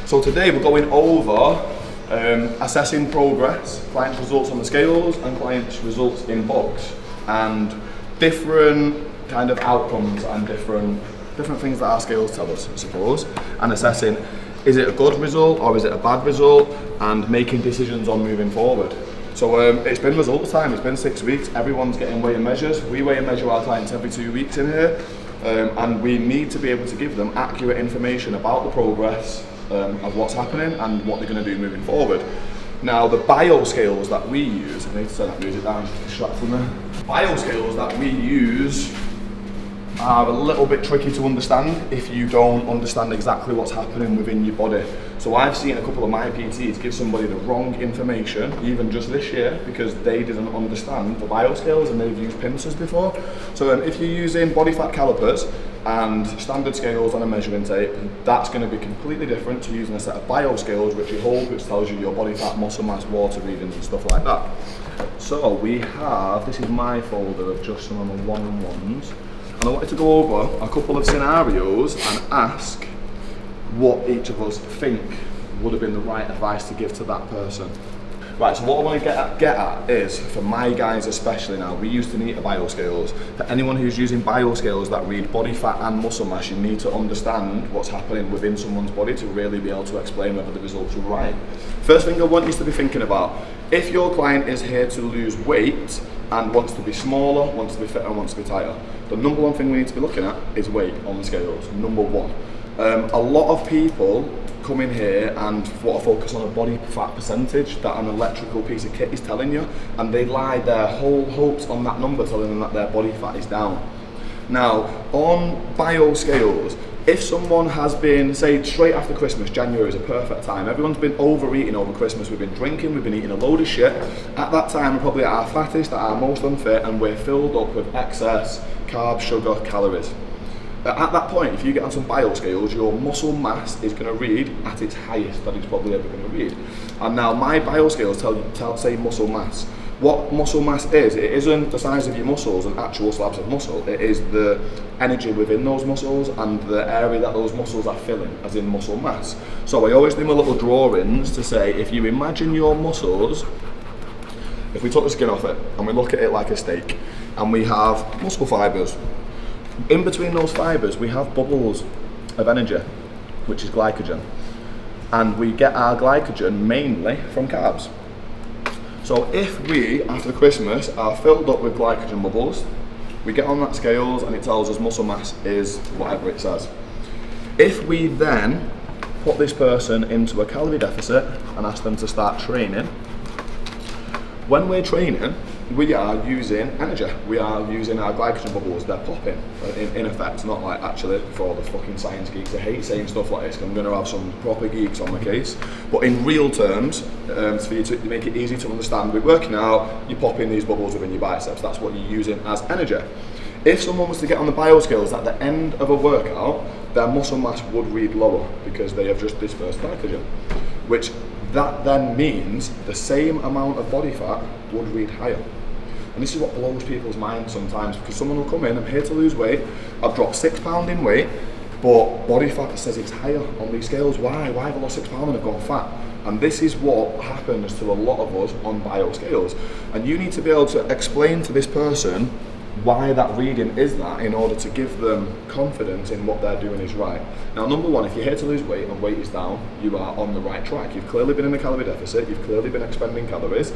So today we're going over assessing progress, clients' results on the scales and clients' results in books, and different kind of outcomes and different things that our scales tell us, I suppose, and assessing, is it a good result or is it a bad result, and making decisions on moving forward. So it's been results time, it's been 6 weeks, everyone's getting weigh and measures. We weigh and measure our clients every 2 weeks in here, and we need to be able to give them accurate information about the progress of what's happening and what they're going to do moving forward. Now the bio scales that we use, I need to turn that music down, it's distracting me. Bio scales that we use are a little bit tricky to understand if you don't understand exactly what's happening within your body. So I've seen a couple of my PTs give somebody the wrong information, even just this year, because they didn't understand the bioscales and they've used pincers before. So if you're using body fat calipers and standard scales on a measuring tape, that's going to be completely different to using a set of bioscales which you hold, which tells you your body fat, muscle mass, water readings and stuff like that. So we have, this is my folder of just some of the one-on-ones. And I wanted to go over a couple of scenarios and ask what each of us think would have been the right advice to give to that person. Right, so what I want to get at is, for my guys especially now, we used to need a bioscales. For anyone who's using bioscales that read body fat and muscle mass, you need to understand what's happening within someone's body to really be able to explain whether the results are right. First thing I want you to be thinking about, if your client is here to lose weight and wants to be smaller, wants to be fitter, wants to be tighter, the number one thing we need to be looking at is weight on the scales, number one. A lot of people come in here and want to focus on a body fat percentage that an electrical piece of kit is telling you, and they lie their whole hopes on that number telling them that their body fat is down. Now, on bio scales, if someone has been, say straight after Christmas, January is a perfect time, everyone's been overeating over Christmas, we've been drinking, we've been eating a load of shit. At that time we're probably at our fattest, at our most unfit, and we're filled up with excess carbs, sugar, calories. At that point, if you get on some bio scales, your muscle mass is going to read at its highest that it's probably ever going to read. And now my bio scales say muscle mass. What muscle mass is, it isn't the size of your muscles and actual slabs of muscle, it is the energy within those muscles and the area that those muscles are filling, as in muscle mass. So I always do my little drawings to say, if you imagine your muscles, if we took the skin off it and we look at it like a steak, and we have muscle fibres, in between those fibres we have bubbles of energy, which is glycogen, and we get our glycogen mainly from carbs. So if we, after Christmas, are filled up with glycogen bubbles, we get on that scales and it tells us muscle mass is whatever it says. If we then put this person into a calorie deficit and ask them to start training, when we're training, we are using energy. We are using our glycogen bubbles, they're popping in effect, not like actually for all the fucking science geeks. I hate saying stuff like this, I'm going to have some proper geeks on the case. But in real terms, for you to make it easy to understand, we're working out, you're popping these bubbles within your biceps, that's what you're using as energy. If someone was to get on the bioscales at the end of a workout, their muscle mass would read lower because they have just dispersed glycogen, which that then means the same amount of body fat would read higher. And this is what blows people's minds sometimes, because someone will come in, I'm here to lose weight, I've dropped 6 pounds in weight, but body fat says it's higher on these scales. Why have I lost 6 pounds and I've gone fat? And this is what happens to a lot of us on bio scales. And you need to be able to explain to this person why that reading is that, in order to give them confidence in what they're doing is right. Now, number one, if you're here to lose weight and weight is down, you are on the right track. You've clearly been in a calorie deficit, you've clearly been expending calories.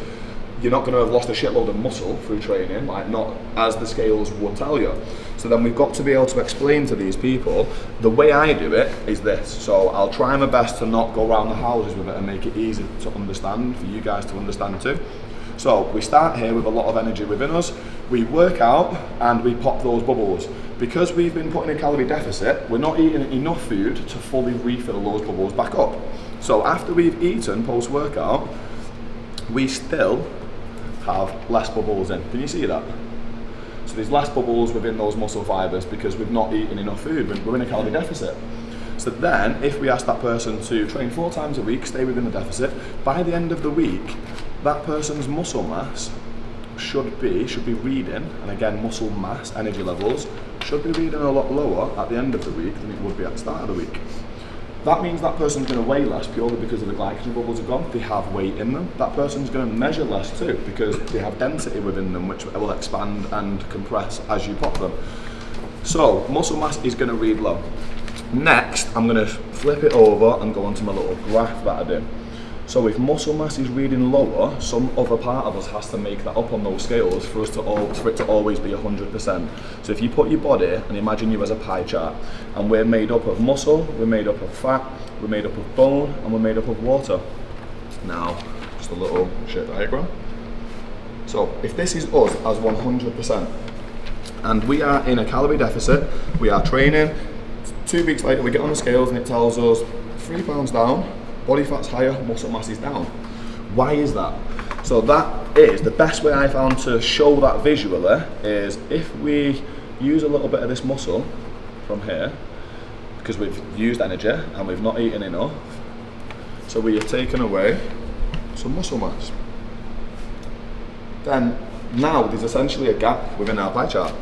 You're not going to have lost a shitload of muscle through training, like not as the scales would tell you. So then we've got to be able to explain to these people, the way I do it is this. So I'll try my best to not go around the houses with it and make it easy to understand, for you guys to understand too. So we start here with a lot of energy within us, we work out and we pop those bubbles. Because we've been put in a calorie deficit, we're not eating enough food to fully refill those bubbles back up. So after we've eaten post-workout, we still have less bubbles in. Can you see that? So there's less bubbles within those muscle fibres because we've not eaten enough food, we're in a calorie deficit. So then, if we ask that person to train 4 times a week, stay within the deficit, by the end of the week, that person's muscle mass should be reading, and again, muscle mass, energy levels, should be reading a lot lower at the end of the week than it would be at the start of the week. That means that person's going to weigh less purely because of the glycogen bubbles are gone. They have weight in them. That person's going to measure less too because they have density within them, which will expand and compress as you pop them. So muscle mass is going to read low. Next, I'm going to flip it over and go onto my little graph that I did. So if muscle mass is reading lower, some other part of us has to make that up on those scales for it to always be 100%. So if you put your body and imagine you as a pie chart, and we're made up of muscle, we're made up of fat, we're made up of bone, and we're made up of water. Now, just a little shape diagram. So if this is us as 100%, and we are in a calorie deficit, we are training, 2 weeks later we get on the scales and it tells us 3 pounds down, body fat's higher, muscle mass is down. Why is that? So that is the best way I found to show that visually is if we use a little bit of this muscle from here, because we've used energy and we've not eaten enough, so we have taken away some muscle mass. Then now there's essentially a gap within our pie chart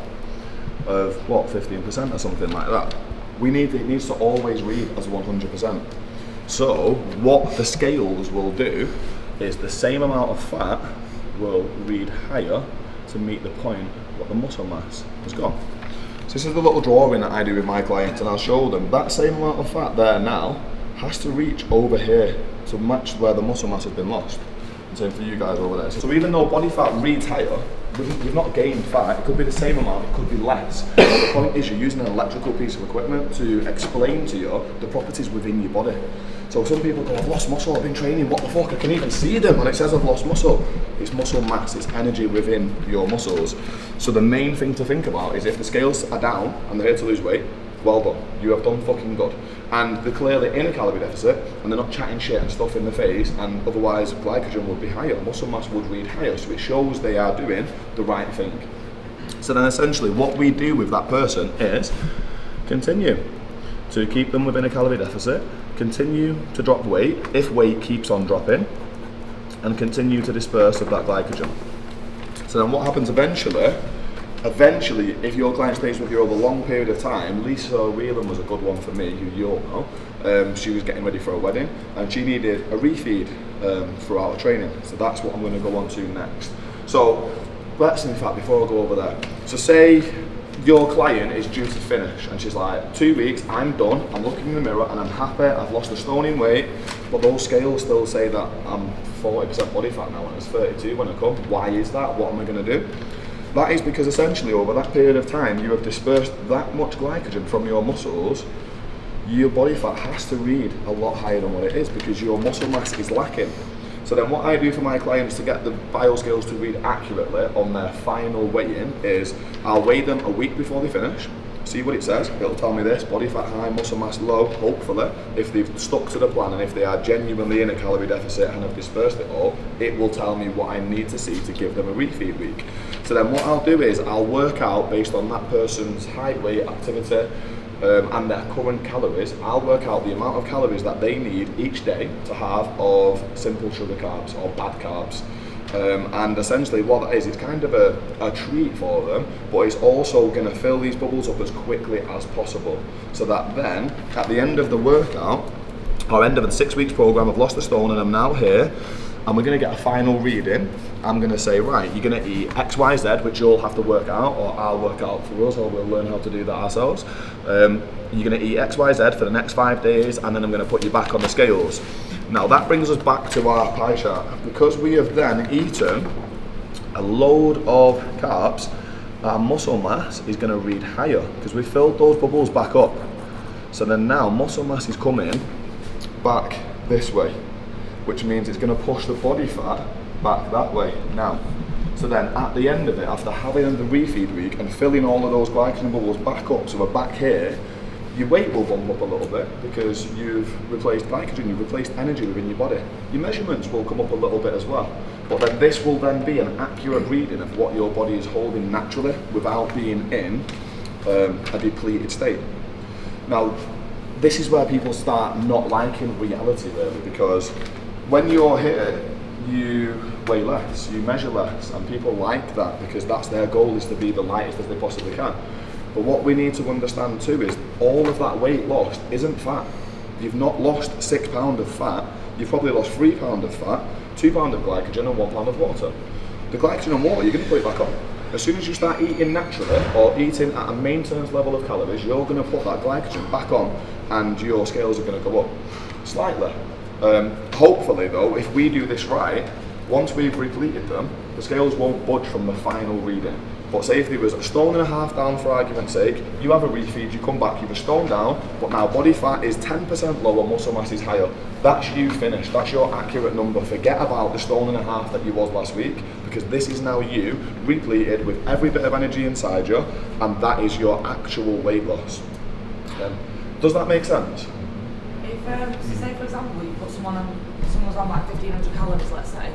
of what, 15% or something like that. It needs to always read as 100%. So what the scales will do is the same amount of fat will read higher to meet the point what the muscle mass has gone. So this is the little drawing that I do with my clients, and I'll show them that same amount of fat there now has to reach over here to match where the muscle mass has been lost. And same for you guys over there. So even though body fat reads higher, we've not gained fat. It could be the same amount, it could be less. But the point is you're using an electrical piece of equipment to explain to you the properties within your body. So some people go, I've lost muscle, I've been training, what the fuck, I can even see them, and it says I've lost muscle. It's muscle mass, it's energy within your muscles. So the main thing to think about is if the scales are down and they're here to lose weight, well done, you have done fucking good. And they're clearly in a calorie deficit and they're not chatting shit and stuff in the face, and otherwise glycogen would be higher, muscle mass would read higher, so it shows they are doing the right thing. So then essentially what we do with that person is continue to keep them within a calorie deficit, continue to drop weight if weight keeps on dropping, and continue to disperse of that glycogen. So then what happens eventually, if your client stays with you over a long period of time, Lisa Whelan was a good one for me, who you all know. She was getting ready for a wedding and she needed a refeed throughout her training. So that's what I'm going to go on to next. So let's, in fact, before I go over there, so say your client is due to finish and she's like, 2 weeks, I'm done, I'm looking in the mirror and I'm happy, I've lost a stone in weight, but those scales still say that I'm 40% body fat now and it's 32 when I come. Why is that? What am I going to do? That is because essentially over that period of time you have dispersed that much glycogen from your muscles. Your body fat has to read a lot higher than what it is because your muscle mass is lacking. So then what I do for my clients to get the bioscales to read accurately on their final weigh-in is I'll weigh them a week before they finish, see what it says, it'll tell me this, body fat high, muscle mass low, hopefully. If they've stuck to the plan and if they are genuinely in a calorie deficit and have dispersed it all, it will tell me what I need to see to give them a refeed week. So then what I'll do is I'll work out based on that person's height, weight, activity, and their current calories. I'll work out the amount of calories that they need each day to have of simple sugar carbs or bad carbs. And essentially what that is, it's kind of a treat for them, but it's also going to fill these bubbles up as quickly as possible. So that then, at the end of the workout, or end of the 6 weeks program, I've lost a stone and I'm now here, and we're going to get a final reading. I'm going to say, right, you're going to eat X, Y, Z, which you'll have to work out, or I'll work out for us, or we'll learn how to do that ourselves. You're going to eat X, Y, Z for the next 5 days, and then I'm going to put you back on the scales. Now that brings us back to our pie chart. Because we have then eaten a load of carbs, our muscle mass is going to read higher, because we've filled those bubbles back up. So then now muscle mass is coming back this way, which means it's going to push the body fat back that way now. So then at the end of it, after having the refeed week and filling all of those glycogen bubbles back up, so we're back here, your weight will bump up a little bit because you've replaced glycogen, you've replaced energy within your body. Your measurements will come up a little bit as well. But then this will then be an accurate reading of what your body is holding naturally without being in a depleted state. Now, this is where people start not liking reality really, because when you're here, you weigh less, you measure less, and people like that because that's their goal, is to be the lightest as they possibly can. But what we need to understand too is all of that weight lost isn't fat. you've not lost 6 pounds of fat, you've probably lost 3 pounds of fat, 2 pounds of glycogen and 1 pound of water. The glycogen and water, you're going to put it back on. As soon as you start eating naturally or eating at a maintenance level of calories, you're going to put that glycogen back on and your scales are going to go up slightly. Hopefully though, if we do this right, once we've repleted them, the scales won't budge from the final reading. But say if there was a 1.5 stone down for argument's sake, you have a refeed, you come back, you've a stone down, but now body fat is 10% lower, muscle mass is higher. That's you finished, that's your accurate number. Forget about the 1.5 stone that you was last week, because this is now you, repleted with every bit of energy inside you, and that is your actual weight loss. Does that make sense? If, say for example, you put someone's on like 1,500 calories, let's say,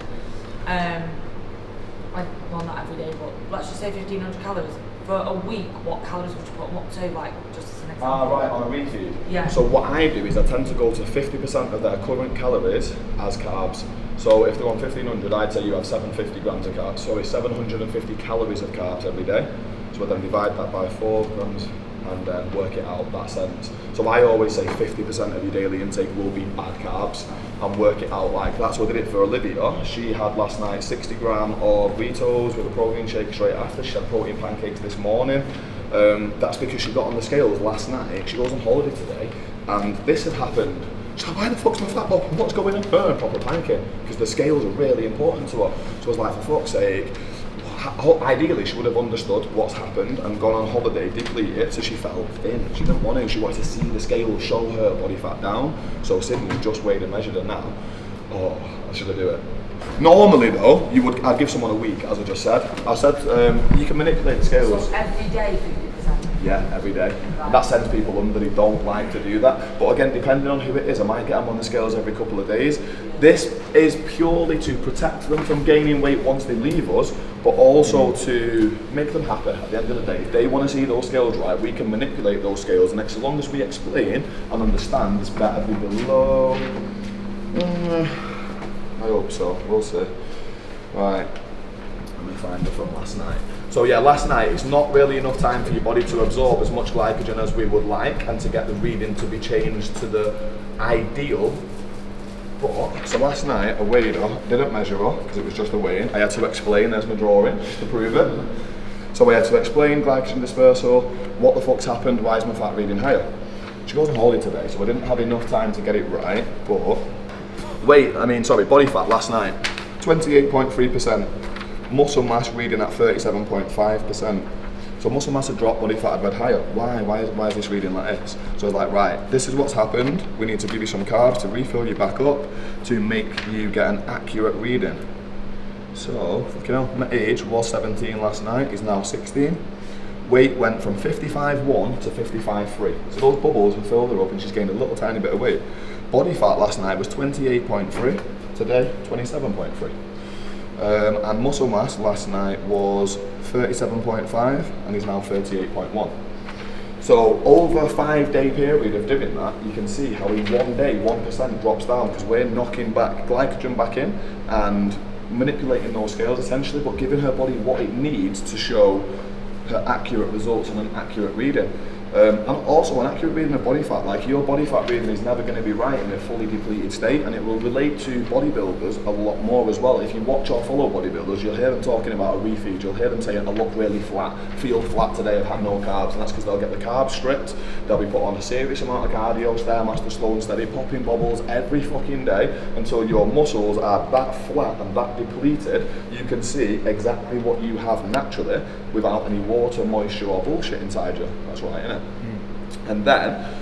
well not every day, but let's just say 1,500 calories. For a week, what calories would you put them up to, like, just as an example? Right, on a refeed? Yeah. So what I do is I tend to go to 50% of their current calories as carbs. So if they're on 1,500, I'd say you have 750 grams of carbs. So it's 750 calories of carbs every day. So I then divide that by 4 grams and then work it out that sense. So I always say 50% of your daily intake will be bad carbs and work it out like that. So I did it for Olivia. She had last night 60 gram of Ritos with a protein shake straight after. She had protein pancakes this morning. That's because she got on the scales last night. She goes on holiday today and this had happened. She's like, why the fuck's my fat up? What's going on? Her proper panicking because the scales are really important to her. So I was like, for fuck's sake. Ideally, she would have understood what's happened and gone on holiday, depleted, so she fell thin. She didn't want to. She wanted to see the scale show her body fat down. So Sydney just weighed and measured her now. Oh, I should have do it. Normally though, I'd give someone a week, as I just said. I said you can manipulate the scales. So every day 50%? Yeah, every day. Right. That sends people under who don't like to do that. But again, depending on who it is, I might get them on the scales every couple of days. This is purely to protect them from gaining weight once they leave us, but also to make them happy at the end of the day. If they want to see those scales right, we can manipulate those scales, and as long as we explain and understand, it's better be below. I hope so, we'll see. Right, let me find it from last night. So yeah, last night it's not really enough time for your body to absorb as much glycogen as we would like and to get the reading to be changed to the ideal. But, so last night I weighed her, didn't measure her because it was just a weigh-in. I had to explain, there's my drawing, just to prove it. So I had to explain glycogen dispersal, what the fuck's happened, why is my fat reading higher? She goes on holiday today, so I didn't have enough time to get it right, but body fat last night, 28.3%. Muscle mass reading at 37.5%. So muscle mass had dropped, body fat had read higher. Why is this reading like this? So I was like, right, this is what's happened. We need to give you some carbs to refill you back up to make you get an accurate reading. So, fucking hell, my age was 17 last night, is now 16. Weight went from 55.1 to 55.3. So those bubbles have filled her up and she's gained a little tiny bit of weight. Body fat last night was 28.3, today 27.3. And muscle mass last night was 37.5 and is now 38.1. So over a 5-day period of doing that, you can see how in one day 1% drops down because we're knocking back glycogen back in and manipulating those scales essentially, but giving her body what it needs to show her accurate results and an accurate reading. And also an accurate reading of body fat, like your body fat reading is never going to be right in a fully depleted state, and it will relate to bodybuilders a lot more as well. If you watch or follow bodybuilders, you'll hear them talking about a refeed, you'll hear them saying, I look really flat, feel flat today, I've had no carbs, and that's because they'll get the carbs stripped, they'll be put on a serious amount of cardio, Stairmaster, slow and steady, popping bubbles every fucking day until your muscles are that flat and that depleted, you can see exactly what you have naturally without any water, moisture or bullshit inside you. That's right, innit? And then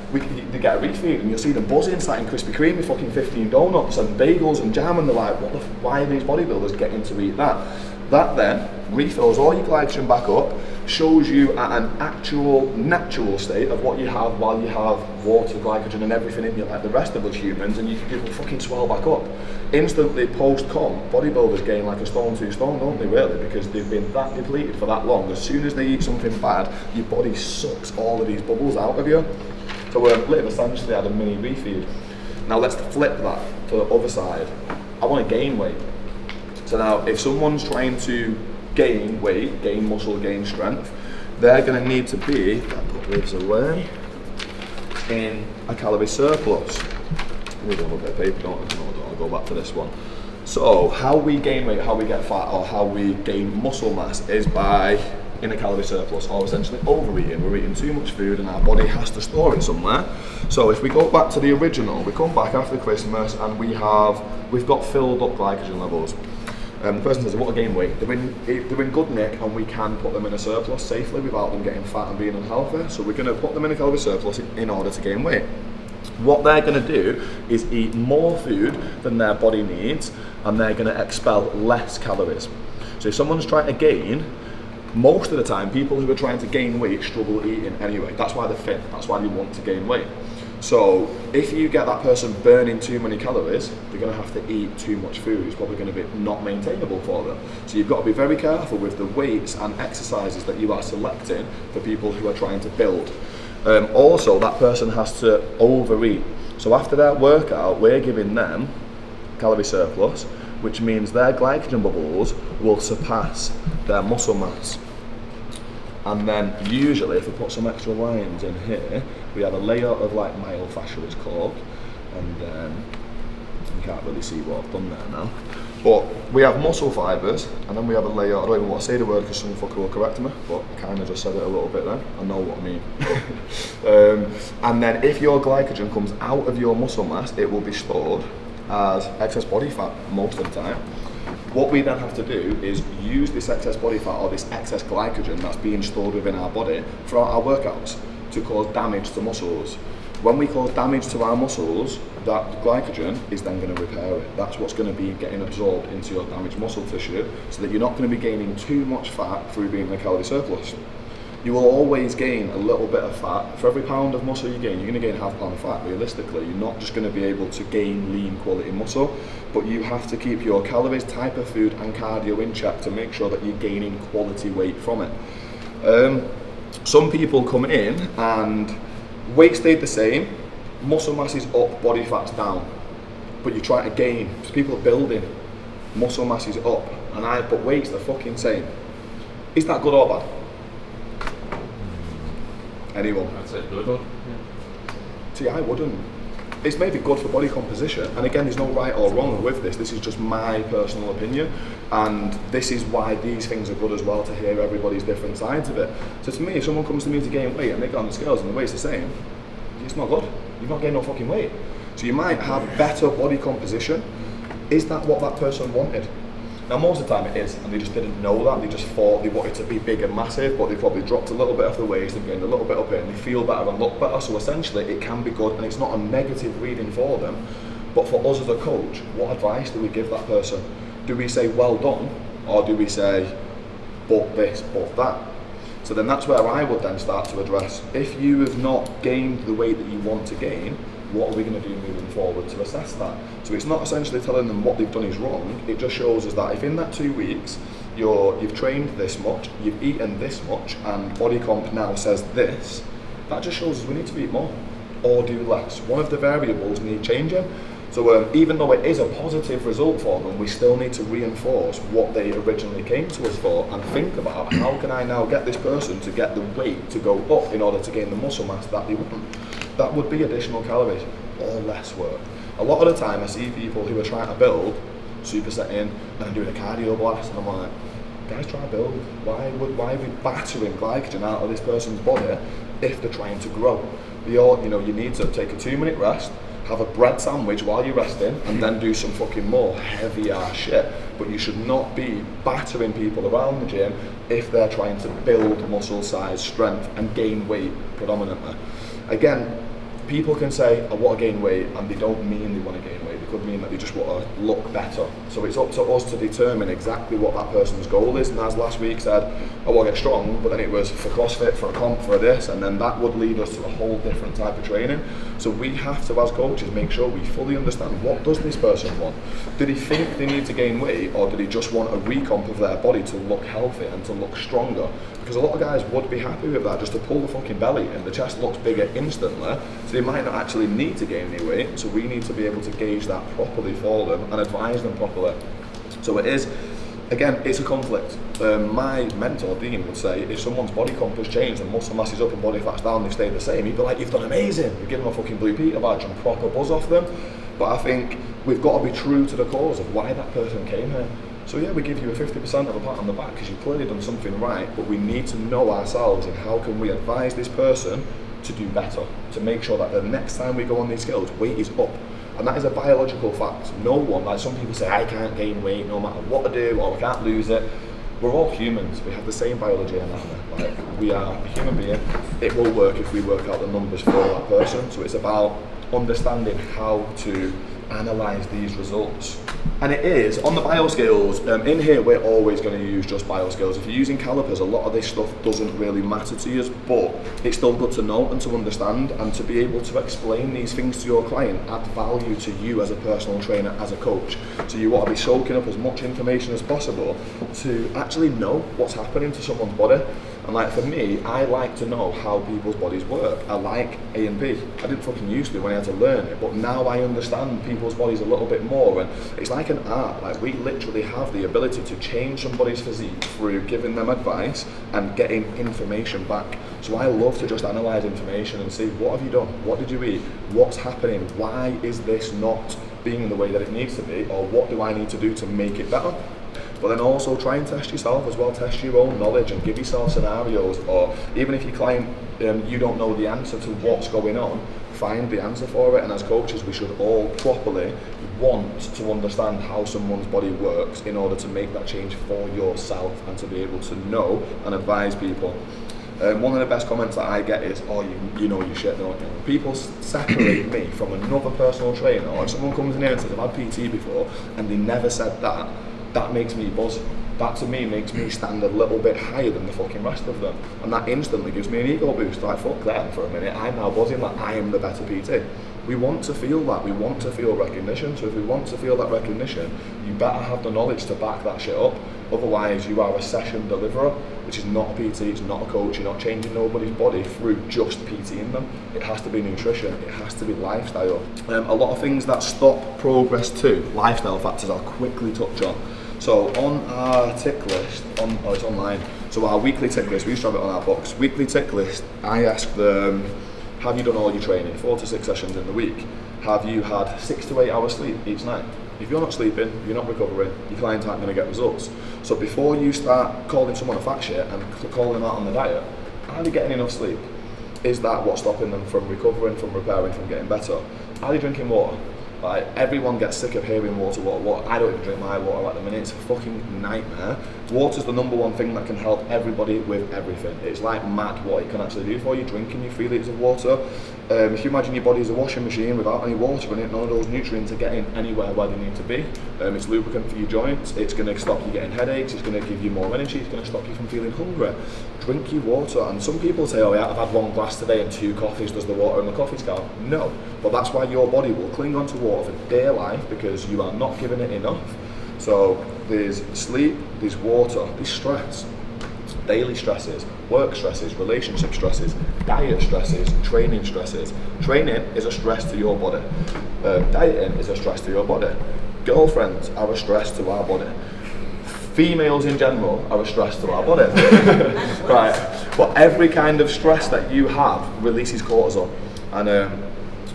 they get a refeed and you'll see them buzzing, starting Krispy Kreme with fucking 15 donuts and bagels and jam, and they're like, why are these bodybuilders getting to eat that? That then refills all your glycogen back up, shows you at an actual natural state of what you have while you have water, glycogen and everything in you like the rest of us humans, and you can fucking swell back up. Instantly post-com, bodybuilders gain like a stone, 2 stone, don't they really? Because they've been that depleted for that long. As soon as they eat something bad, your body sucks all of these bubbles out of you. So we've essentially had a mini refeed. Now let's flip that to the other side. I want to gain weight. So now if someone's trying to gain weight, gain muscle, gain strength, they're going to need to be, I put this away, in a calorie surplus. We need a little bit of paper, don't we? No, I'll go back to this one. So how we gain weight, how we get fat, or how we gain muscle mass is by in a calorie surplus, or essentially overeating. We're eating too much food and our body has to store it somewhere. So if we go back to the original, we come back after Christmas and we've got filled up glycogen levels. The person says, I want to gain weight. They're in good nick and we can put them in a surplus safely without them getting fat and being unhealthy. So we're going to put them in a calorie surplus in order to gain weight. What they're going to do is eat more food than their body needs and they're going to expel less calories. So if someone's trying to gain, most of the time people who are trying to gain weight struggle eating anyway. That's why they're fit, that's why they want to gain weight. So if you get that person burning too many calories, they're going to have to eat too much food. It's probably going to be not maintainable for them. So you've got to be very careful with the weights and exercises that you are selecting for people who are trying to build. Also, that person has to overeat. So after their workout, we're giving them calorie surplus, which means their glycogen bubbles will surpass their muscle mass. And then usually, if we put some extra lines in here, we have a layer of like myofascia, it's called, and you can't really see what I've done there now. But we have muscle fibres, and then we have a layer, I don't even want to say the word because some fucker will correct me, but I kind of just said it a little bit then, I know what I mean. And then if your glycogen comes out of your muscle mass, it will be stored as excess body fat most of the time. What we then have to do is use this excess body fat or this excess glycogen that's being stored within our body throughout our workouts to cause damage to muscles. When we cause damage to our muscles, that glycogen is then going to repair it. That's what's going to be getting absorbed into your damaged muscle tissue so that you're not going to be gaining too much fat through being in a calorie surplus. You will always gain a little bit of fat. For every pound of muscle you gain, you're going to gain half a pound of fat. Realistically, you're not just going to be able to gain lean quality muscle, but you have to keep your calories, type of food and cardio in check to make sure that you're gaining quality weight from it. Some people come in and weight stayed the same, muscle mass is up, body fat's down, but you try to gain, because people are building, muscle mass is up, but weight's the fucking same. Is that good or bad? Anyone? I'd say good. Yeah. See, I wouldn't. It's maybe good for body composition, and again, there's no right or wrong with this. This is just my personal opinion, and this is why these things are good as well, to hear everybody's different sides of it. So to me, if someone comes to me to gain weight and they get on the scales and the weight's the same, it's not good. You've not gained no fucking weight. So you might have better body composition. Is that what that person wanted? Now most of the time it is, and they just didn't know that. They just thought they wanted to be big and massive, but they probably dropped a little bit off the waist and gained a little bit up here, and they feel better and look better. So essentially it can be good, and it's not a negative reading for them. But for us as a coach, what advice do we give that person? Do we say well done, or do we say but this, but that? So then that's where I would then start to address, if you have not gained the weight that you want to gain, what are we going to do moving forward to assess that? So it's not essentially telling them what they've done is wrong, it just shows us that if in that 2 weeks you've trained this much, you've eaten this much, and body comp now says this, that just shows us we need to eat more or do less. One of the variables need changing. So even though it is a positive result for them, we still need to reinforce what they originally came to us for and think about how can I now get this person to get the weight to go up in order to gain the muscle mass that they want. That would be additional calories or less work. A lot of the time I see people who are trying to build, supersetting and doing a cardio blast, and I'm like, guys, try to build. Why are we battering glycogen out of this person's body if they're trying to grow? You need to take a 2-minute rest, have a bread sandwich while you're resting, and then do some fucking more heavy ass shit. But you should not be battering people around the gym if they're trying to build muscle size, strength and gain weight predominantly. Again, people can say, I want to gain weight, and they don't mean they want to gain weight. They could mean that they just want to look better. So it's up to us to determine exactly what that person's goal is. And as last week said, I want to get strong, but then it was for CrossFit, for a comp, for this, and then that would lead us to a whole different type of training. So we have to, as coaches, make sure we fully understand, what does this person want? Did he think they need to gain weight, or did he just want a recomp of their body to look healthy and to look stronger? Because a lot of guys would be happy with that, just to pull the fucking belly and the chest looks bigger instantly, so they might not actually need to gain any weight. So we need to be able to gauge that properly for them and advise them properly. So it is, again, it's a conflict. My mentor, Dean, would say, if someone's body comp has changed and muscle mass is up and body fat's down, they've stayed the same, he'd be like, you've done amazing. You'd give them a fucking Blue Peter badge and proper buzz off them. But I think we've got to be true to the cause of why that person came here. So yeah, we give you a 50% of a pat on the back because you've clearly done something right, but we need to know ourselves and how can we advise this person to do better, to make sure that the next time we go on these scales, weight is up. And that is a biological fact. No one, like some people say, I can't gain weight no matter what I do, or I can't lose it. We're all humans. We have the same biology and anatomy. Like, we are a human being. It will work if we work out the numbers for that person. So it's about understanding how to analyze these results. And it is, on the bioscales, in here we're always going to use just bioscales. If you're using calipers, a lot of this stuff doesn't really matter to you, but it's still good to know and to understand and to be able to explain these things to your client, add value to you as a personal trainer, as a coach. So you want to be soaking up as much information as possible to actually know what's happening to someone's body. And like for me, I like to know how people's bodies work. I like A&P. I didn't fucking used to when I had to learn it, but now I understand people's bodies a little bit more, and it's like an art. Like we literally have the ability to change somebody's physique through giving them advice and getting information back. So I love to just analyze information and see, what have you done? What did you eat? What's happening? Why is this not being the way that it needs to be? Or what do I need to do to make it better? But then also try and test yourself as well, test your own knowledge and give yourself scenarios, or even if your client, you don't know the answer to what's going on, find the answer for it. And as coaches, we should all properly want to understand how someone's body works in order to make that change for yourself and to be able to know and advise people. One of the best comments that I get is, oh, you know your shit, don't you? People separate me from another personal trainer, or if someone comes in here and says, I've had PT before, and they never said that, that makes me buzz. That to me makes me stand a little bit higher than the fucking rest of them. And that instantly gives me an ego boost. Like, fuck them for a minute, I'm now buzzing like I am the better PT. We want to feel that, we want to feel recognition. So if we want to feel that recognition, you better have the knowledge to back that shit up. Otherwise you are a session deliverer, which is not a PT, it's not a coach. You're not changing nobody's body through just PTing them. It has to be nutrition, it has to be lifestyle. A lot of things that stop progress too, lifestyle factors, I'll quickly touch on. So on our tick list, it's online, so our weekly tick list, we used to have it on our box. Weekly tick list, I ask them, have you done all your training, 4 to 6 sessions in the week? Have you had 6 to 8 hours sleep each night? If you're not sleeping, you're not recovering, your clients aren't going to get results. So before you start calling someone a fat shit and calling them out on the diet, are they getting enough sleep? Is that what's stopping them from recovering, from repairing, from getting better? Are they drinking water? Like, everyone gets sick of hearing water, water, water. I don't even drink my water at the minute, it's a fucking nightmare. Water's the number one thing that can help everybody with everything. It's like mad what it can actually do for you, drinking your 3 litres of water. If you imagine your body as a washing machine without any water in it, none of those nutrients are getting anywhere where they need to be. It's lubricant for your joints, it's going to stop you getting headaches, it's going to give you more energy, it's going to stop you from feeling hungry. Drink your water. And some people say, oh yeah, I've had 1 glass today and 2 coffees, does the water in the coffees count? No, but that's why your body will cling on to water for dear life, because you are not giving it enough. So there's sleep, there's water, there's stress. Daily stresses, work stresses, relationship stresses, diet stresses, training stresses. Training is a stress to your body. Dieting is a stress to your body. Girlfriends are a stress to our body. Females in general are a stress to our body. Right, but every kind of stress that you have releases cortisol. And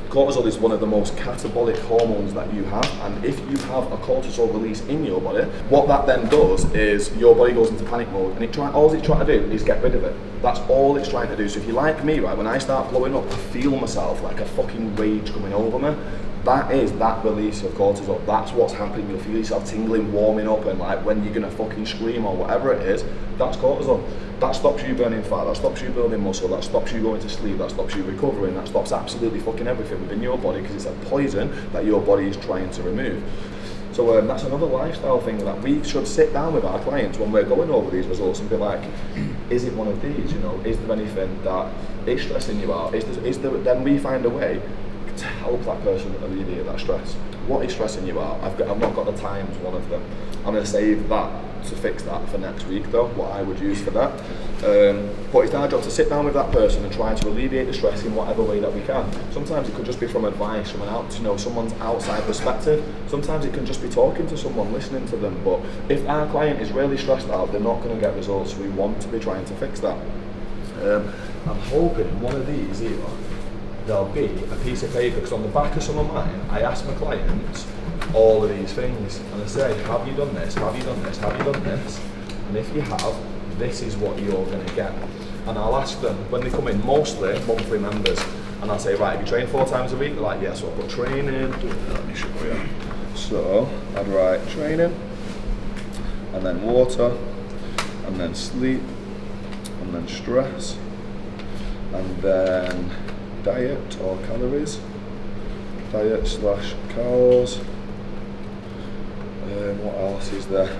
cortisol is one of the most catabolic hormones that you have, and if you have a cortisol release in your body, what that then does is your body goes into panic mode, and all it's trying to do is get rid of it. That's all it's trying to do. So if you're like me, right, when I start blowing up, I feel myself like a fucking rage coming over me. That is that release of cortisol. That's what's happening. You'll feel yourself tingling, warming up, and like when you're gonna fucking scream or whatever it is, that's cortisol. That stops you burning fat, that stops you building muscle, that stops you going to sleep, that stops you recovering, that stops absolutely fucking everything within your body, because it's a poison that your body is trying to remove. So that's another lifestyle thing that we should sit down with our clients when we're going over these results and be like, is it one of these? You know, is there anything that is stressing you out? Then we find a way to help that person alleviate that stress. What is stressing you out? I've not got the time as one of them. I'm going to save that to fix that for next week though, what I would use for that. But it's our job to sit down with that person and try to alleviate the stress in whatever way that we can. Sometimes it could just be from advice, from someone's outside perspective. Sometimes it can just be talking to someone, listening to them. But if our client is really stressed out, they're not going to get results. We want to be trying to fix that. I'm hoping one of these either, there'll be a piece of paper, because on the back of some of mine, I ask my clients all of these things, and I say, have you done this, have you done this, have you done this? And if you have, this is what you're going to get. And I'll ask them, when they come in, mostly monthly members, and I'll say, right, have you trained 4 times a week? They're like, yeah, so I've got training, let me show you. So, I'd write training, and then water, and then sleep, and then stress, and then diet or calories, diet slash calories. What else is there?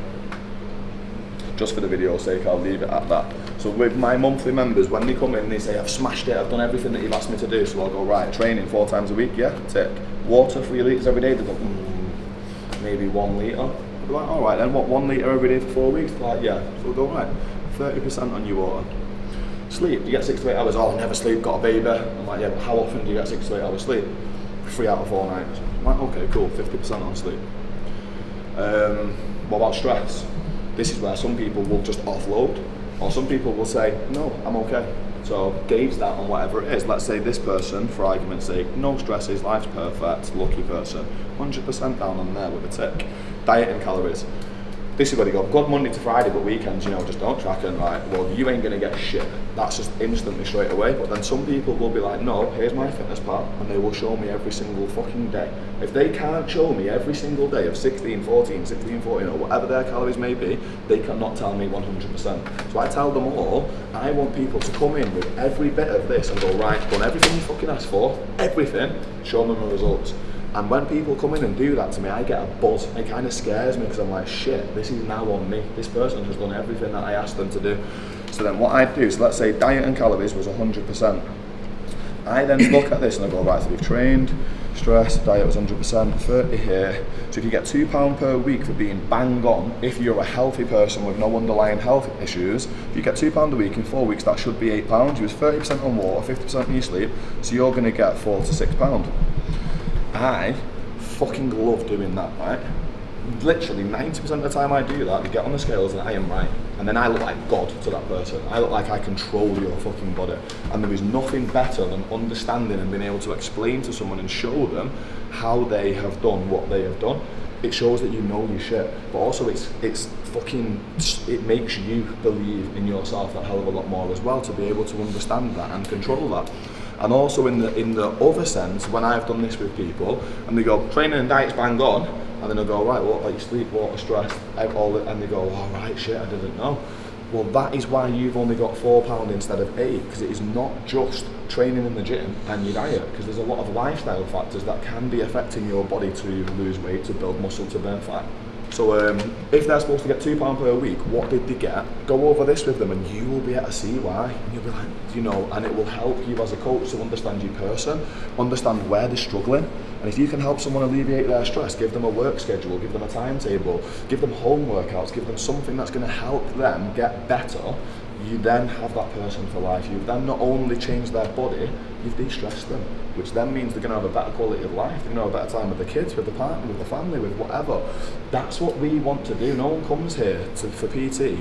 Just for the video's sake, I'll leave it at that. So with my monthly members, when they come in, they say, I've smashed it, I've done everything that you've asked me to do. So I'll go, right, training 4 times a week, yeah, tick. Water 3 litres every day, they go, maybe 1 litre. I'll be like, all right then, what, 1 litre every day for 4 weeks? They're like, yeah. So we'll go, right, 30% on your water. Sleep, you get 6 to 8 hours. Oh, I never sleep, got a baby. I'm like, yeah, but how often do you get 6 to 8 hours sleep? 3 out of 4 nights. I'm like, okay, cool, 50% on sleep. What about stress? This is where some people will just offload, or some people will say, no, I'm okay. So gauge that on whatever it is. Let's say this person, for argument's sake, no stresses, life's perfect, lucky person, 100% down on there with a tick. Diet and calories. This is where you go, good Monday to Friday, but weekends, you know, just don't track and right, well, you ain't gonna get shit. That's just instantly straight away. But then some people will be like, no, here's my fitness pal, and they will show me every single fucking day. If they can't show me every single day of 16, 14, 16, 14, or whatever their calories may be, they cannot tell me 100%. So I tell them all, I want people to come in with every bit of this and go, right, done everything you fucking asked for, everything, show them the results. And when people come in and do that to me, I get a buzz. It kind of scares me because I'm like, shit, this is now on me. This person has done everything that I asked them to do. So then what I do is, let's say diet and calories was 100%. I then look at this and I go, right, so we've trained, stress, diet was 100%, 30 here. So if you get £2 per week for being bang on, if you're a healthy person with no underlying health issues, if you get £2 a week in 4 weeks, that should be £8. You was 30% on water, 50% on your sleep, so you're gonna get £4 to £6. I fucking love doing that, right? Literally 90% of the time I do that, we get on the scales and I am right. And then I look like God to that person. I look like I control your fucking body. And there is nothing better than understanding and being able to explain to someone and show them how they have done what they have done. It shows that you know your shit, but also it's fucking, it makes you believe in yourself that hell of a lot more as well, to be able to understand that and control that. And also in the other sense, when I've done this with people and they go, training and diet's bang on, and then I go, right, what about your sleep, water, stress, and they go, oh right, shit, I didn't know. Well, that is why you've only got £4 instead of 8, because it is not just training in the gym and your diet, because there's a lot of lifestyle factors that can be affecting your body to lose weight, to build muscle, to burn fat. So if they're supposed to get £2 per week, what did they get? Go over this with them and you will be able to see why. And you'll be like, you know, and it will help you as a coach to understand your person, understand where they're struggling. And if you can help someone alleviate their stress, give them a work schedule, give them a timetable, give them home workouts, give them something that's going to help them get better, you then have that person for life. You've then not only changed their body, you've de-stressed them, which then means they're going to have a better quality of life, they're going to have a better time with the kids, with the partner, with the family, with whatever. That's what we want to do. No one comes here for PT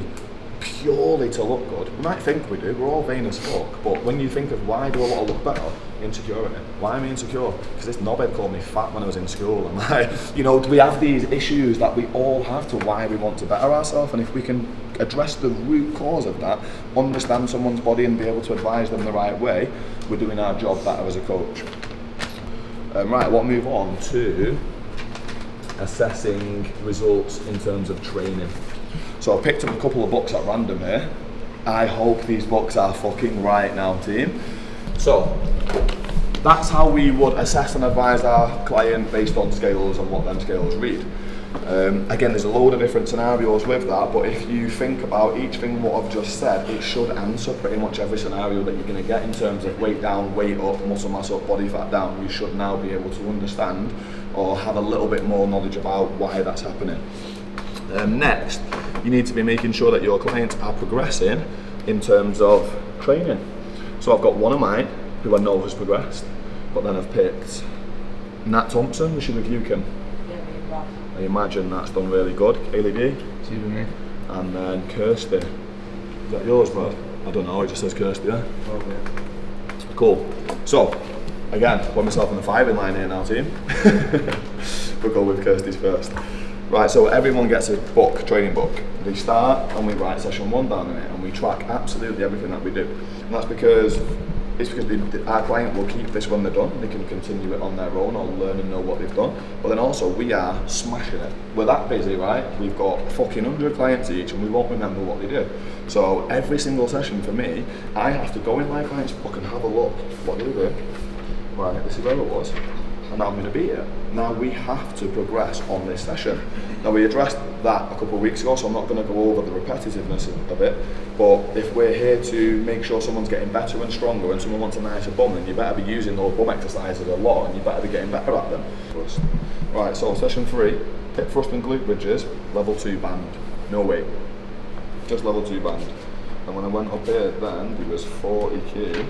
purely to look good. We might think we do, we're all vain as fuck, but when you think of why do I want to look better, insecurity. Why am I insecure? Because this knobhead called me fat when I was in school. And like, you know, we have these issues that we all have to why we want to better ourselves, and if we can address the root cause of that, understand someone's body and be able to advise them the right way, we're doing our job better as a coach. Right, we'll move on to assessing results in terms of training. So I picked up a couple of books at random here. I hope these books are fucking right now, team. So that's how we would assess and advise our client based on scales and what them scales read. Again, there's a load of different scenarios with that, but if you think about each thing what I've just said, it should answer pretty much every scenario that you're going to get in terms of weight down, weight up, muscle mass up, body fat down. You should now be able to understand or have a little bit more knowledge about why that's happening. Next, you need to be making sure that your clients are progressing in terms of training. So I've got one of mine who I know has progressed, but then I've picked Nat Thompson. We should review him. I imagine that's done really good. Kaylee B. Excuse me. And then Kirsty. Is that yours, Brad? I don't know, it just says Kirsty there. Okay. Cool. So, again, put myself in the firing line here now, team. We'll go with Kirsty's first. Right, so everyone gets a book, training book. They start and we write session 1 down in it, and we track absolutely everything that we do. And that's because our client will keep this when they're done. They can continue it on their own or learn and know what they've done. But then also we are smashing it. We're that busy, right? We've got fucking 100 clients each and we won't remember what they do. So every single session for me, I have to go in my client's book and have a look. What do we do? Right, this is where it was. And now I'm going to beat it. Now we have to progress on this session. Now we addressed that a couple of weeks ago, so I'm not going to go over the repetitiveness of it, but if we're here to make sure someone's getting better and stronger and someone wants a nicer bum, then you better be using those bum exercises a lot and you better be getting better at them. Right, so session 3, hip thrust and glute bridges, level 2 band, no weight, just level 2 band. And when I went up here then, it was 40 kg,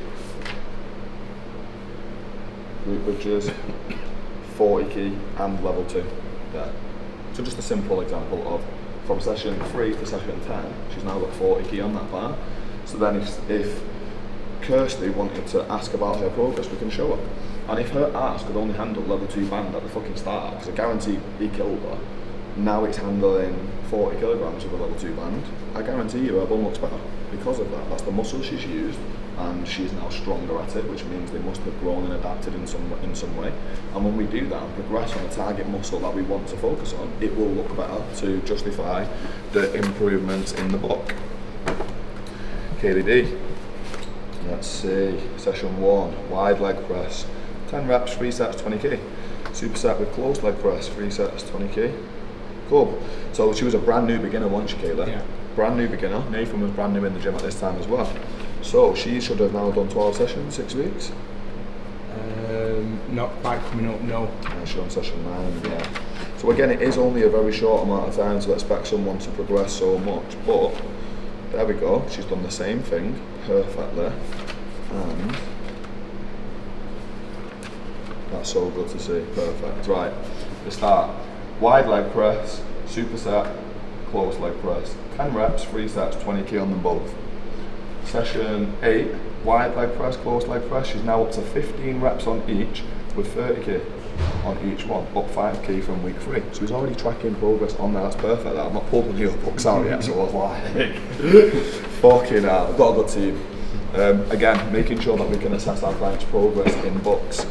glute bridges, 40 key and level 2. Yeah. So just a simple example of from session 3 to session 10, she's now got 40 key on that bar. So then if Kirsty wanted to ask about her progress, we can show her. And if her ask could only handle level 2 band at the fucking start, because I guarantee he killed her, now it's handling 40 kilograms with a level 2 band, I guarantee you her bum looks better because of that. That's the muscle she's used, and she's now stronger at it, which means they must have grown and adapted in some way. And when we do that and progress on a target muscle that we want to focus on, it will look better to justify the improvements in the book. KDD. Let's see. Session 1, wide leg press, 10 reps, 3 sets, 20k. Superset with close leg press, 3 sets, 20k. Cool. So she was a brand new beginner, wasn't she, Kayla? Yeah. Brand new beginner. Nathan was brand new in the gym at this time as well. So she should have now done 12 sessions, 6 weeks. Not quite coming up, no. She's on session 9, yeah. So again, it is only a very short amount of time to expect someone to progress so much, but there we go. She's done the same thing perfectly, and that's so good to see. Perfect. Right. We start. Wide leg press, superset, close leg press. 10 reps, 3 sets, 20k on them both. Session 8, wide leg press, close leg press. She's now up to 15 reps on each with 30k on each one, up 5k from week 3. So he's already tracking progress on there. That's perfect. I've not pulled the books out yet, so I was like, fucking hell. I've got a good team. Again, making sure that we can assess our clients' progress in books.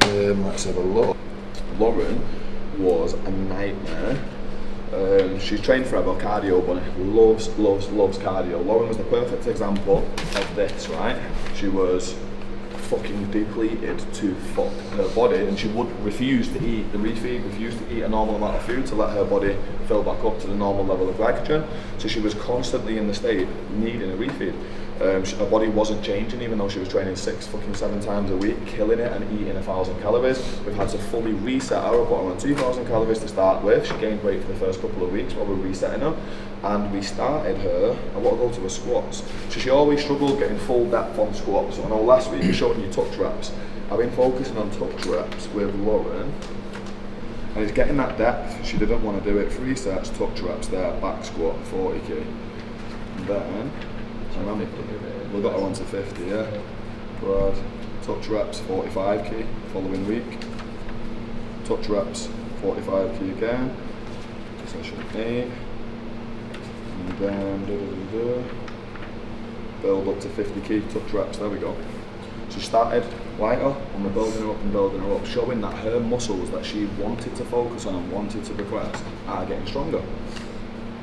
Let's have a look. Lauren was a nightmare. She's trained forever, cardio bunny, loves cardio. Lauren was the perfect example of this, right? She was fucking depleted to fuck her body, and she would refuse to eat the refeed, refuse to eat a normal amount of food to let her body fill back up to the normal level of glycogen. So she was constantly in the state needing a refeed. Her body wasn't changing, even though she was training 7 times a week, killing it and eating 1,000 calories. We've had to fully reset her, put her on 2,000 calories to start with. She gained weight for the first couple of weeks while we were resetting her. And we started her, I want to go to her squats. So she always struggled getting full depth on squats. So I know last week we showed you touch reps. I've been focusing on touch reps with Lauren. And it's getting that depth. She didn't want to do it. 3 sets, touch reps there, back squat, 40k. And then, we got her on to 50, yeah. Brad, touch reps, 45k following week. Touch reps, 45k again. Session 8. And then, build up to 50k touch reps, there we go. She started lighter and we're building her up and building her up, showing that her muscles that she wanted to focus on and wanted to progress are getting stronger.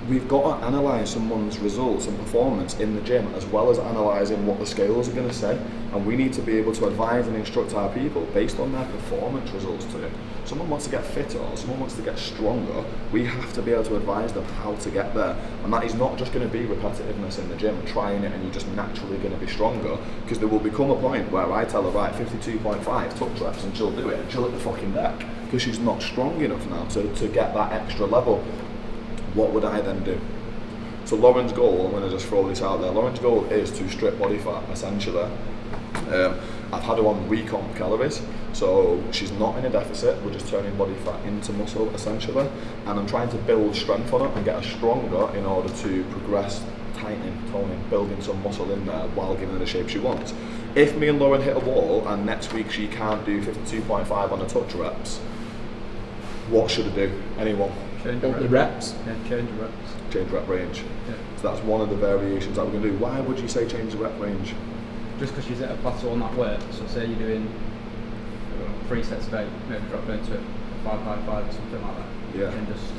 We've got to analyse someone's results and performance in the gym as well as analysing what the scales are going to say, and we need to be able to advise and instruct our people based on their performance results too. Someone wants to get fitter or someone wants to get stronger, we have to be able to advise them how to get there, and that is not just going to be repetitiveness in the gym and trying it and you're just naturally going to be stronger, because there will become a point where I tell her, right, 52.5 touch reps, and she'll do it and she'll hit the fucking deck because she's not strong enough now to get that extra level. What would I then do? So Lauren's goal, I'm going to just throw this out there, Lauren's goal is to strip body fat, essentially. I've had her on recomp calories, so she's not in a deficit, we're just turning body fat into muscle, essentially. And I'm trying to build strength on her and get her stronger in order to progress tightening, toning, building some muscle in there while giving her the shape she wants. if me and Lauren hit a wall and next week she can't do 52.5 on the touch reps, what should I do? Anyone? Change The reps. Yeah, change the reps. Change rep range. Yeah. So that's one of the variations that we're going to do. Why would you say change the rep range? Just because she's at a plateau on that weight, so say you're doing 3 sets of 8, maybe drop down to 5 or something like that. Yeah. And just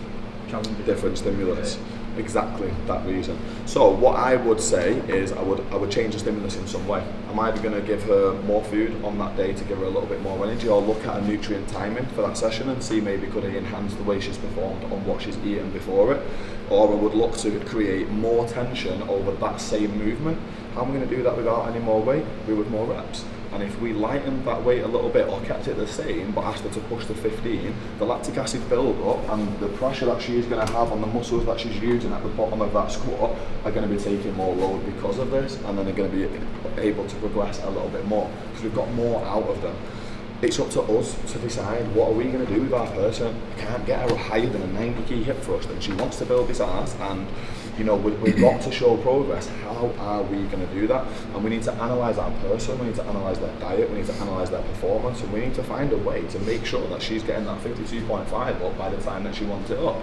challenge it. Different stimulus. Exactly that reason. So what I would say is I would change the stimulus in some way. I'm either going to give her more food on that day to give her a little bit more energy, or look at a nutrient timing for that session and see maybe could it enhance the way she's performed on what she's eaten before it, or I would look to create more tension over that same movement. How am I going to do that without any more weight? With more reps. And if we lightened that weight a little bit or kept it the same but asked her to push to 15, the lactic acid build up and the pressure that she's going to have on the muscles that she's using at the bottom of that squat are going to be taking more load because of this, and then they're going to be able to progress a little bit more because we've got more out of them. It's up to us to decide what are we going to do with our person. I can't get her higher than a 90 key hip thrust and she wants to build this ass, and you know, we've got to show progress. How are we going to do that? And we need to analyse our person, we need to analyse their diet, we need to analyse their performance, and we need to find a way to make sure that she's getting that 52.5 up by the time that she wants it up.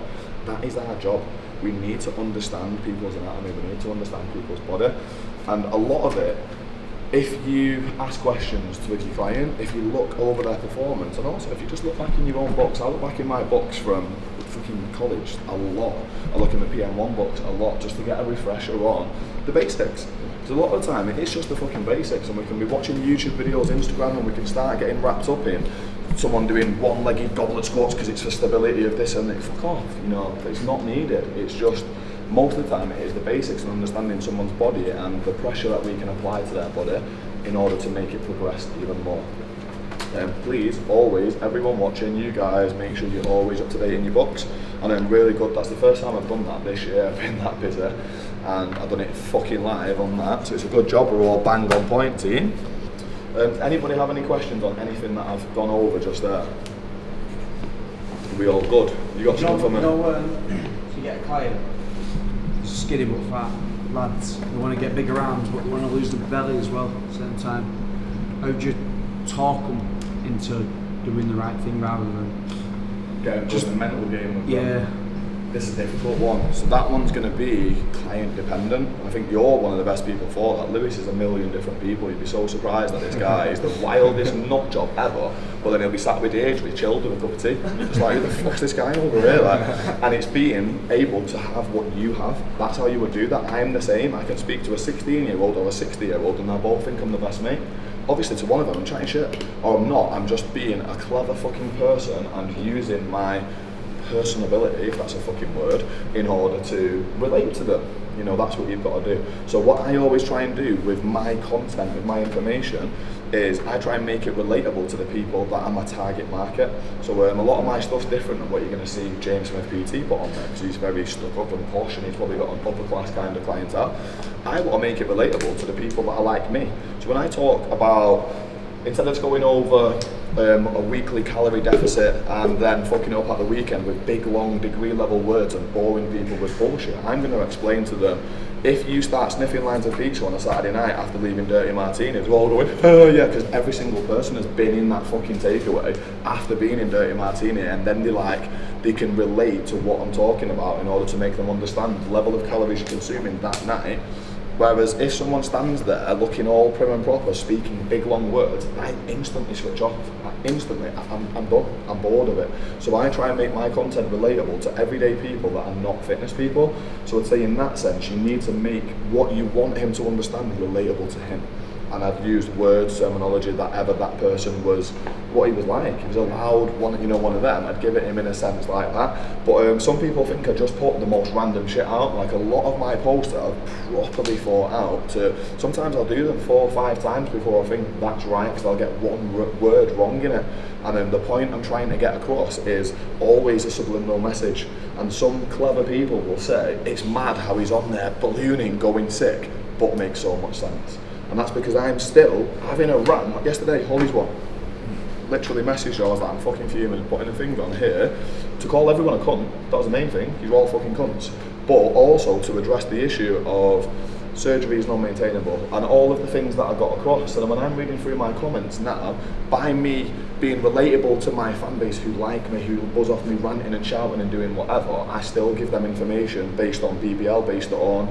That is our job. We need to understand people's anatomy, we need to understand people's body, and a lot of it, if you ask questions to your client, if you look over their performance, and also if you just look back in your own books, I look back in my books from fucking college a lot. I look in the PM1 books a lot just to get a refresher on the basics. Because a lot of the time it's just the fucking basics, and we can be watching YouTube videos, Instagram, and we can start getting wrapped up in someone doing one-legged goblet squats because it's for stability of this and that. Fuck off, you know, it's not needed. It's just, most of the time it is the basics and understanding someone's body and the pressure that we can apply to their body in order to make it progress even more. Please, always, everyone watching, you guys, make sure you're always up to date in your books. And I'm really good, that's the first time I've done that this year, I've been that busy. And I've done it fucking live on that, so it's a good job, we're all bang on point, team. Anybody have any questions on anything that I've gone over just there? Are we all good? You got something for me? So you get a client, skinny but fat lads, they want to get bigger arms but they want to lose the belly as well at the same time. How do you talk them into doing the right thing rather than Getting just a mental game with them? This is a difficult one. So that one's going to be client dependent. I think you're one of the best people for that. Lewis is a million different people. You'd be so surprised that this guy is the wildest nut job ever, but then he'll be sat with Dave with chilled with a cup of tea. Just like, who the fuck's this guy over here? Like, and it's being able to have what you have. That's how you would do that. I'm the same. I can speak to a 16-year-old or a 60-year-old and I both think I'm the best mate. Obviously to one of them I'm chatting shit, or I'm not. I'm just being a clever fucking person and using my personability, if that's a fucking word, in order to relate to them. You know, that's what you've got to do. So what I always try and do with my content, with my information, is I try and make it relatable to the people that are my target market. So a lot of my stuff's different than what you're going to see James Smith PT put on there, because he's very stuck up and posh and he's probably got an upper class kind of clientele. I want to make it relatable to the people that are like me. So when I talk about, instead of going over a weekly calorie deficit and then fucking up at the weekend with big long degree level words and boring people with bullshit, I'm going to explain to them, if you start sniffing lines of pizza on a Saturday night after leaving Dirty Martinis, we're all going, oh yeah, because every single person has been in that fucking takeaway after being in Dirty Martini, and then they can relate to what I'm talking about in order to make them understand the level of calories you're consuming that night. Whereas if someone stands there looking all prim and proper, speaking big long words, I instantly switch off. I'm done. I'm bored of it. So I try and make my content relatable to everyday people that are not fitness people. So I'd say in that sense, you need to make what you want him to understand relatable to him. And I've used words, terminology that ever that person was, what he was like. He was a loud one, you know, one of them. I'd give it him in a sense like that. But some people think I just put the most random shit out. Like a lot of my posts that I've properly thought out. Sometimes I'll do them 4 or 5 times before I think that's right, because I'll get one word wrong in it. And then the point I'm trying to get across is always a subliminal message. And some clever people will say, it's mad how he's on there ballooning, going sick, but makes so much sense. And that's because I'm still having a rant. Like yesterday, Holly's one literally messaged her, I was like, I'm fucking fuming and putting a finger on here to call everyone a cunt. That was the main thing. You're all fucking cunts. But also to address the issue of surgery is non-maintainable, and all of the things that I got across. And when I'm reading through my comments now, by me being relatable to my fan base who like me, who buzz off me ranting and shouting and doing whatever, I still give them information based on BBL, based on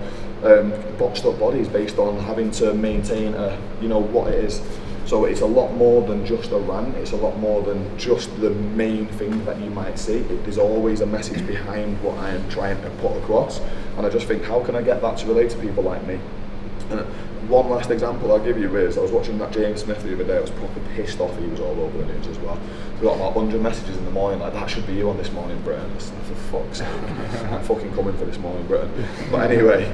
boxed up bodies, based on having to maintain what it is. So it's a lot more than just a rant, it's a lot more than just the main thing that you might see. There's always a message behind what I am trying to put across, and I just think, how can I get that to relate to people like me? And one last example I'll give you is, I was watching that James Smith the other day. I was proper pissed off. He was all over the news as well. We got about 100 messages in the morning, like, that should be you on This Morning Britain. For fuck's sake, I'm fucking coming for This Morning Britain. But anyway,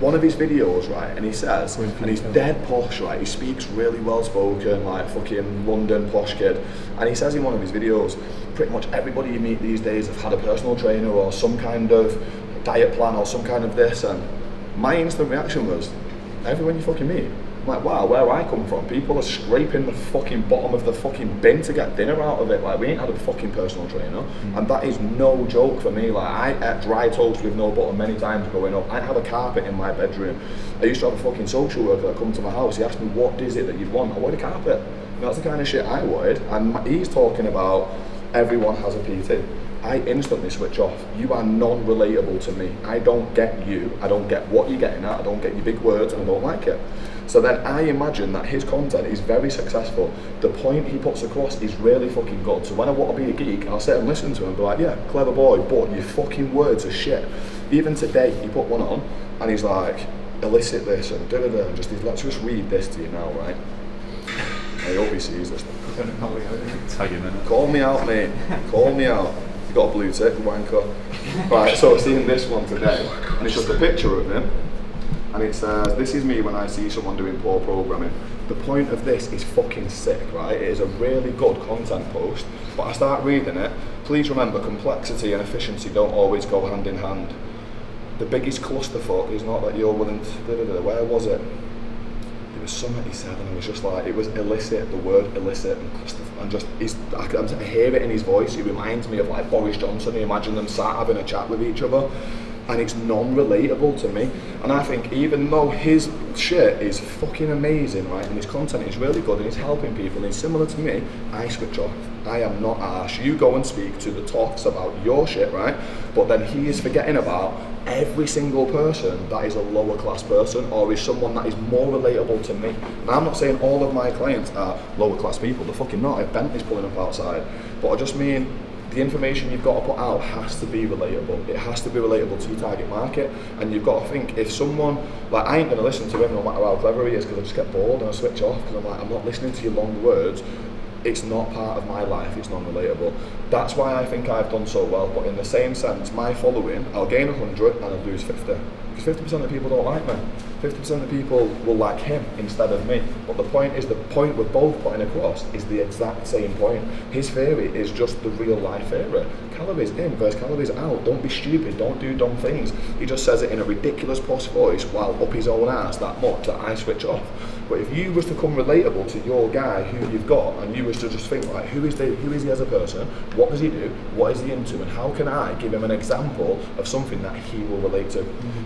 one of his videos, right, and he says, and he's dead posh, right, he speaks really well spoken, like fucking London posh kid, and he says in one of his videos, pretty much everybody you meet these days have had a personal trainer or some kind of diet plan or some kind of this, and my instant reaction was, everyone you fucking meet. I'm like, wow, where I come from, people are scraping the fucking bottom of the fucking bin to get dinner out of it. Like, we ain't had a fucking personal trainer, and that is no joke for me. Like, I ate dry toast with no butter many times growing up. I didn't have a carpet in my bedroom. I used to have a fucking social worker that come to my house. He asked me, what is it that you'd want? I wanted a carpet. And that's the kind of shit I wanted. And he's talking about everyone has a PT. I instantly switch off. You are non-relatable to me. I don't get you. I don't get what you're getting at. I don't get your big words, and I don't like it. So then I imagine that his content is very successful. The point he puts across is really fucking good. So when I want to be a geek, I'll sit and listen to him and be like, yeah, clever boy, but your fucking words are shit. Even today, he put one on, and he's like, elicit this, and da-da-da, and just, let's just read this to you now, right? I hope he sees this. Tag him in it. Call me out, mate. Call me out. You got a blue tick, wanker. Right, so I've seen this one today, and it's just a picture of him, and it says, this is me when I see someone doing poor programming. The point of this is fucking sick, right? It is a really good content post, but I start reading it. Please remember, complexity and efficiency don't always go hand in hand. The biggest clusterfuck is not that you're willing to, where was it? There was something he said, and I was just like, it was illicit, the word illicit, and just, I hear it in his voice. He reminds me of like Boris Johnson. You imagine them sat having a chat with each other, and it's non-relatable to me. And I think even though his shit is fucking amazing, right, and his content is really good and he's helping people and he's similar to me, I switch off. I am not harsh. You go and speak to the toffs about your shit, right? But then he is forgetting about every single person that is a lower class person or is someone that is more relatable to me. And I'm not saying all of my clients are lower class people. They're fucking not. If Bentley's pulling up outside. But I just mean, the information you've got to put out has to be relatable. It has to be relatable to your target market. And you've got to think, if someone, like, I ain't going to listen to him no matter how clever he is, because I just get bored and I switch off, because I'm like, I'm not listening to your long words. It's not part of my life, it's non-relatable. That's why I think I've done so well, but in the same sense, my following, I'll gain 100 and I'll lose 50. Because 50% of people don't like me. 50% of people will like him instead of me. But the point is, the point we're both putting across is the exact same point. His theory is just the real life theory. Calories in versus calories out. Don't be stupid, don't do dumb things. He just says it in a ridiculous posh voice while up his own ass that much that I switch off. But if you was to come relatable to your guy who you've got, and you was to just think, like, who is he as a person, what does he do, what is he into, and how can I give him an example of something that he will relate to?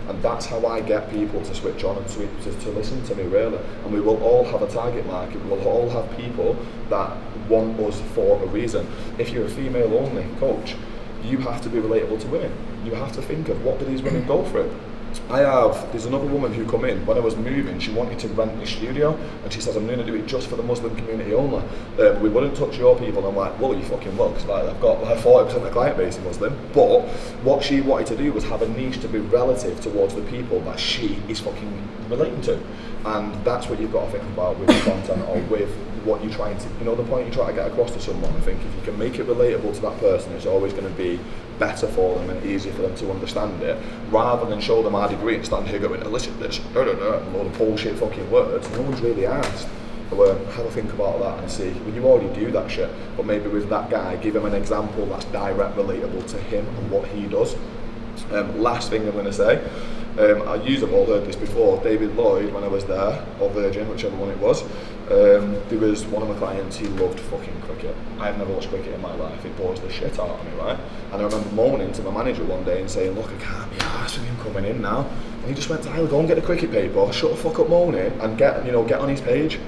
And that's how I get people to switch on and to listen to me, really. And we will all have a target market, we will all have people that want us for a reason. If you're a female only coach, you have to be relatable to women. You have to think of, what do these women go through? There's another woman who come in, when I was moving, she wanted to rent a studio, and she says, I'm going to do it just for the Muslim community only. We wouldn't touch your people. And I'm like, well, you fucking looks like I've got like 40% of the client base is Muslim. But what she wanted to do was have a niche to be relative towards the people that she is fucking relating to. And that's what you've got to think about with the content, or with what you're trying to, the point you're trying to get across to someone. I think if you can make it relatable to that person, it's always going to be better for them and easier for them to understand it, rather than show them our degree and stand here going, elicit this, and all the bullshit fucking words. No one's really asked. So have a think about that and see, well, you already do that shit, but maybe with that guy, give him an example that's direct, relatable to him and what he does. Last thing I'm going to say, I've all heard this before. David Lloyd, when I was there, or Virgin, whichever one it was, there was one of my clients, he loved fucking cricket. I've never watched cricket in my life, it bores the shit out of me, right? And I remember moaning to my manager one day and saying, look, I can't be arsed with him coming in now. And he just went, Tyler, go and get the cricket paper, shut the fuck up moaning, and get on his page.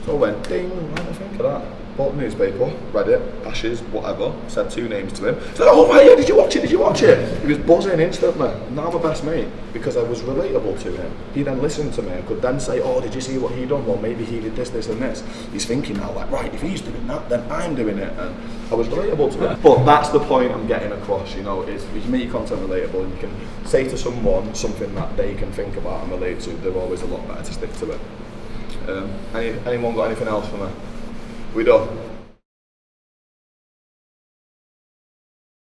So I went, ding, what do I think of that? Bought the newspaper, read it, Ashes, whatever, said 2 names to him. Said, oh right, yeah, did you watch it? He was buzzing instantly. Now I'm my best mate, because I was relatable to him. He then listened to me, I could then say, oh, did you see what he done? Well, maybe he did this, and this. He's thinking now, like, right, if he's doing that, then I'm doing it. And I was relatable to him. But that's the point I'm getting across, you know, is you can make your content relatable, and you can say to someone something that they can think about and relate to. They're always a lot better to stick to it. Anyone got anything else for me? We done?